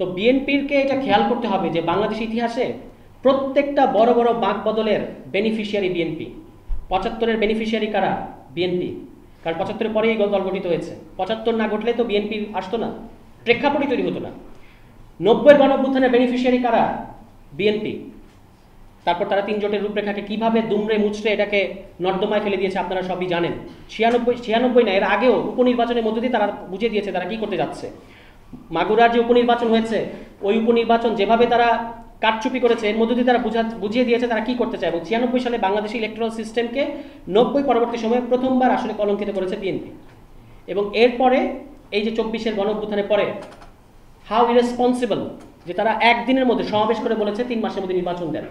তো বিএনপিকে এটা খেয়াল করতে হবে যে বাংলাদেশ ইতিহাসে প্রত্যেকটা বড় বড় বাঁক বদলের বেনিফিশিয়ারি বিএনপি। ৭৫-এর বেনিফিশিয়ারি কারা? বিএনপি। কারণ ৭৫-এর পরেই দল গঠিত হয়েছে। ৭৫ না ঘটলে তো বিএনপি আসতো না, প্রেক্ষাপটই তৈরি হতো না। ৯০-এর গণঅভ্যুত্থানের বেনিফিশিয়ারি কারা? বিএনপি। তারপর তারা ৩ জোটের রূপরেখাকে কিভাবে দুমড়ে মুচড়ে এটাকে নর্দমায় ফেলে দিয়েছে আপনারা সবই জানেন। ৯৬ না, এর আগেও উপনির্বাচনের মধ্য দিয়ে তারা বুঝিয়ে দিয়েছে তারা কি করতে যাচ্ছে। মাগুরার যে উপনির্বাচন হয়েছে, ওই উপনির্বাচন যেভাবে তারা কারচুপি করেছে, এর মধ্য দিয়ে তারা বুঝিয়ে দিয়েছে তারা কি করতে চায়। এবং ৯৬ সালে বাংলাদেশি ইলেকট্রাল সিস্টেমকে ৯০ পরবর্তী সময়ে প্রথমবার আসলে কলঙ্কিত করেছে বিএনপি। এবং এরপরে এই যে ২৪-এর গণঅভ্যুত্থানের পরে হাউ ইরেসপন্সিবল যে তারা একদিনের মধ্যে সমাবেশ করে বলেছে ৩ মাসের মধ্যে নির্বাচন দেন।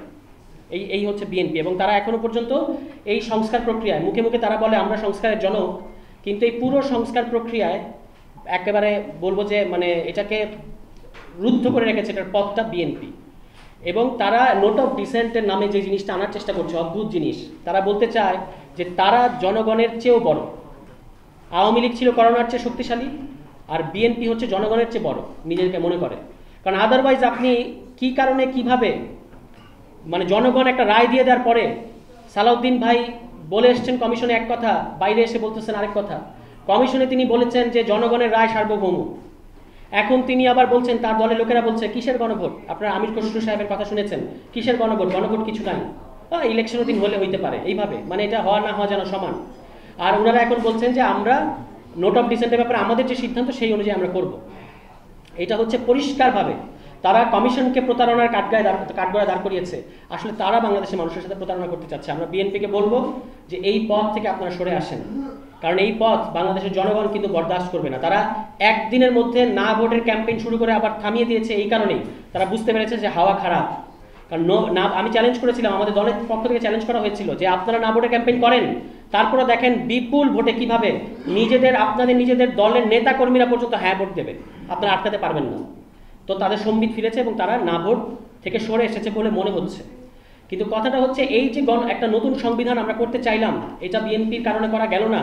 এই হচ্ছে বিএনপি। এবং তারা এখনো পর্যন্ত এই সংস্কার প্রক্রিয়ায় মুখে মুখে তারা বলে আমরা সংস্কারের জনক, কিন্তু এই পুরো সংস্কার প্রক্রিয়ায় একেবারে বলবো যে মানে এটাকে রুদ্ধ করে রেখেছে এটার পথটা বিএনপি। এবং তারা নোট অফ ডিসেন্টের নামে যে জিনিসটা আনার চেষ্টা করছে, অদ্ভুত জিনিস, তারা বলতে চায় যে তারা জনগণের চেয়েও বড়। আওয়ামী লীগ ছিল করোনার চেয়ে শক্তিশালী, আর বিএনপি হচ্ছে জনগণের চেয়ে বড় নিজেকে মনে করে। কারণ আদারওয়াইজ আপনি কি কারণে কিভাবে মানে জনগণ একটা রায় দিয়ে দেওয়ার পরে সালাউদ্দিন ভাই বলে এসছেন কমিশনে এক কথা, বাইরে এসে বলতেছেন আরেক কথা। কমিশনে তিনি বলেছেন যে জনগণের রায় সার্বভৌম, এখন তিনি আবার বলছেন তার দলের লোকেরা বলছে কিসের গণভোট? আপনারা আমির খসরু সাহেবের কথা শুনেছেন, কিসের গণভোট? গণভোট কিছু নাই, ইলেকশনের দিন হলে হইতে পারে, এইভাবে মানে এটা হওয়া না হওয়া যেন সমান। আর ওনারা এখন বলছেন যে আমরা নোট অফ ডিসেন্টের ব্যাপারে আমাদের যে সিদ্ধান্ত সেই অনুযায়ী আমরা করব। এটা হচ্ছে পরিষ্কারভাবে তারা কমিশনকে প্রতারণার কাঠগড়ায় দাঁড় করিয়েছে। আসলে তারা বাংলাদেশের মানুষের সাথে প্রতারণা করতে চাচ্ছে। আমরা বিএনপিকে বলবো যে এই পথ থেকে আপনারা সরে আসেন, কারণ এই পথ বাংলাদেশের জনগণ কিন্তু বরদাস্ত করবে না। তারা একদিনের মধ্যে না ভোটের ক্যাম্পেইন শুরু করে আবার থামিয়ে দিয়েছে এই কারণেই তারা বুঝতে পেরেছে যে হাওয়া খারাপ। কারণ না, আমি চ্যালেঞ্জ করেছিলাম, আমাদের দলের পক্ষ থেকে চ্যালেঞ্জ করা হয়েছিল যে আপনারা না ভোটে ক্যাম্পেইন করেন, তারপরে দেখেন বিপুল ভোটে কিভাবে আপনাদের নিজেদের দলের নেতা কর্মীরা পর্যন্ত হ্যাঁ ভোট দেবে, আপনারা আটকাতে পারবেন না। তো তাদের সম্বিত ফিরেছে এবং তারা না ভোট থেকে সরে এসেছে বলে মনে হচ্ছে। কিন্তু কথাটা হচ্ছে এই যে একটা নতুন সংবিধান আমরা করতে চাইলাম, এটা বিএনপির কারণে করা গেল না।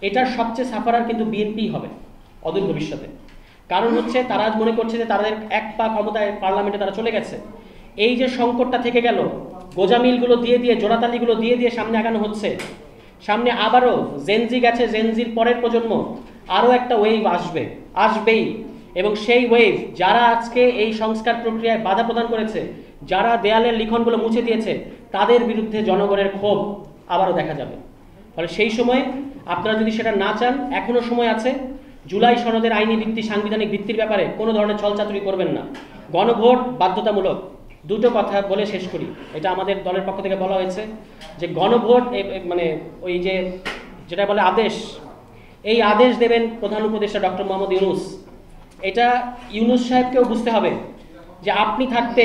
এটার সবচেয়ে সাফারার কিন্তু বিএনপি হবে অদূর ভবিষ্যতে। কারণ হচ্ছে তারা মনে করছে যে তাদের এক পা ক্ষমতায় পার্লামেন্টে তারা চলে গেছে। এই যে সংকটটা থেকে গেল, গোজামিলগুলো দিয়ে দিয়ে জোড়াতালিগুলো দিয়ে দিয়ে সামনে আগানো হচ্ছে। সামনে আবারও জেনজি গেছে, জেনজির পরের প্রজন্ম আরও একটা ওয়েভ আসবেই। এবং সেই ওয়েভ যারা আজকে এই সংস্কার প্রক্রিয়ায় বাধা প্রদান করেছে, যারা দেয়ালের লিখনগুলো মুছে দিয়েছে, তাদের বিরুদ্ধে জনগণের ক্ষোভ আবারও দেখা যাবে। ফলে সেই সময় আপনারা যদি সেটা না চান, এখনো সময় আছে। জুলাই সনদের আইনি ভিত্তি, সাংবিধানিক ভিত্তির ব্যাপারে কোনো ধরনের ছলচাতুরি করবেন না। গণভোট বাধ্যতামূলক। দুটো কথা বলে শেষ করি, এটা আমাদের দলের পক্ষ থেকে বলা হয়েছে যে গণভোট মানে ওই যে যেটা বলে আদেশ, এই আদেশ দেবেন প্রধান উপদেষ্টা ডক্টর মোহাম্মদ ইউনূস। এটা ইউনূস সাহেবকেও বুঝতে হবে যে আপনি থাকতে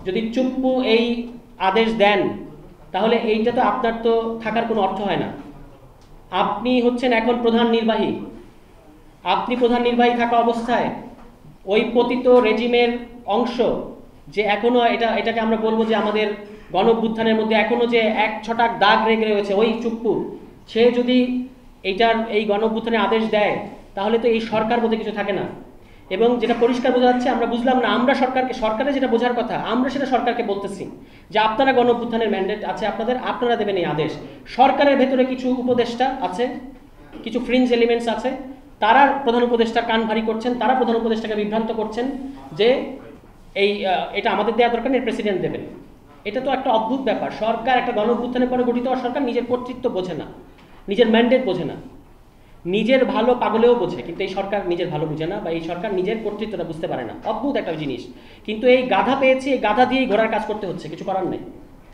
যদি চুপ্পু এই আদেশ দেন, তাহলে এইটা তো আপনার তো থাকার কোনো অর্থ হয় না। আপনি হচ্ছেন এখন প্রধান নির্বাহী। আপনি প্রধান নির্বাহী থাকা অবস্থায় ওই পতিত রেজিমের অংশ যে এখনো এটাকে আমরা বলবো যে আমাদের গণঅভ্যুত্থানের মধ্যে এখনো যে এক ছটাক দাগ রেগে রয়েছে, ওই চুপ্পু সে যদি এই গণঅভ্যুত্থানের আদেশ দেয়, তাহলে তো এই সরকার বলতে কিছু থাকে না। এবং যেটা পরিষ্কার বোঝা যাচ্ছে, আমরা বুঝলাম না, আমরা সরকারের যেটা বোঝার কথা আমরা সেটা সরকারকে বলতেছি যে আপনারা গণঅভ্যুত্থানের ম্যান্ডেট আছে আপনারা দেবেন এই আদেশ। সরকারের ভেতরে কিছু উপদেষ্টা আছে, কিছু ফ্রিঞ্জ এলিমেন্টস আছে, তারা প্রধান উপদেষ্টার কান ভারী করছেন, তারা প্রধান উপদেষ্টাকে বিভ্রান্ত করছেন যে এটা আমাদের দেওয়া দরকার নেই, প্রেসিডেন্ট দেবেন। এটা তো একটা অদ্ভুত ব্যাপার। সরকার একটা গণঅভ্যুত্থানের পরে গঠিত হওয়া সরকার নিজের কর্তৃত্ব বোঝে না, নিজের ম্যান্ডেট বোঝে না। নিজের ভালো পাগলেও বোঝে, কিন্তু এই সরকার নিজের ভালো বুঝে না, বা এই সরকার নিজের কর্তৃত্বটা বুঝতে পারে না। অদ্ভুত একটা জিনিস। কিন্তু এই গাধা পেয়েছি, এই গাধা দিয়েই ঘোড়ার কাজ করতে হচ্ছে, কিছু করার নেই।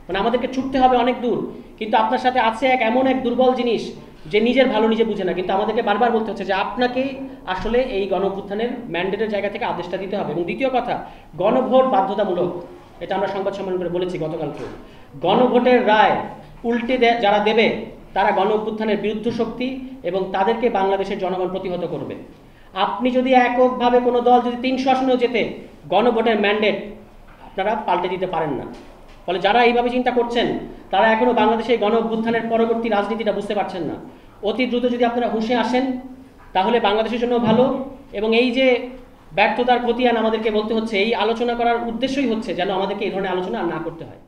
মানে আমাদেরকে ছুটতে হবে অনেক দূর, কিন্তু আপনার সাথে আছে এমন এক দুর্বল জিনিস যে নিজের ভালো নিজে বুঝে না, কিন্তু আমাদেরকে বারবার বলতে হচ্ছে যে আপনাকে আসলে এই গণঅভ্যুত্থানের ম্যান্ডেটের জায়গা থেকে আদেশটা দিতে হবে। এবং দ্বিতীয় কথা, গণভোট বাধ্যতামূলক। এটা আমরা সংবাদ সম্মেলন করে বলেছি গতকালকে। গণভোটের রায় উল্টে যারা দেবে তারা গণঅভ্যুত্থানের বিরুদ্ধ শক্তি, এবং তাদেরকে বাংলাদেশের জনগণ প্রতিহত করবে। আপনি যদি এককভাবে কোনো দল যদি ৩০০ আসনেও যেতে, গণভোটের ম্যান্ডেট আপনারা পাল্টে দিতে পারেন না। ফলে যারা এইভাবে চিন্তা করছেন, তারা এখনো বাংলাদেশের গণঅভ্যুত্থানের পরবর্তী রাজনীতিটা বুঝতে পারছেন না। অতি দ্রুত যদি আপনারা হুঁশে আসেন, তাহলে বাংলাদেশের জন্য ভালো। এবং এই যে ব্যর্থতার খতিয়ান আমাদেরকে বলতে হচ্ছে, এই আলোচনা করার উদ্দেশ্যই হচ্ছে যেন আমাদেরকে এই ধরনের আলোচনা আর না করতে হয়।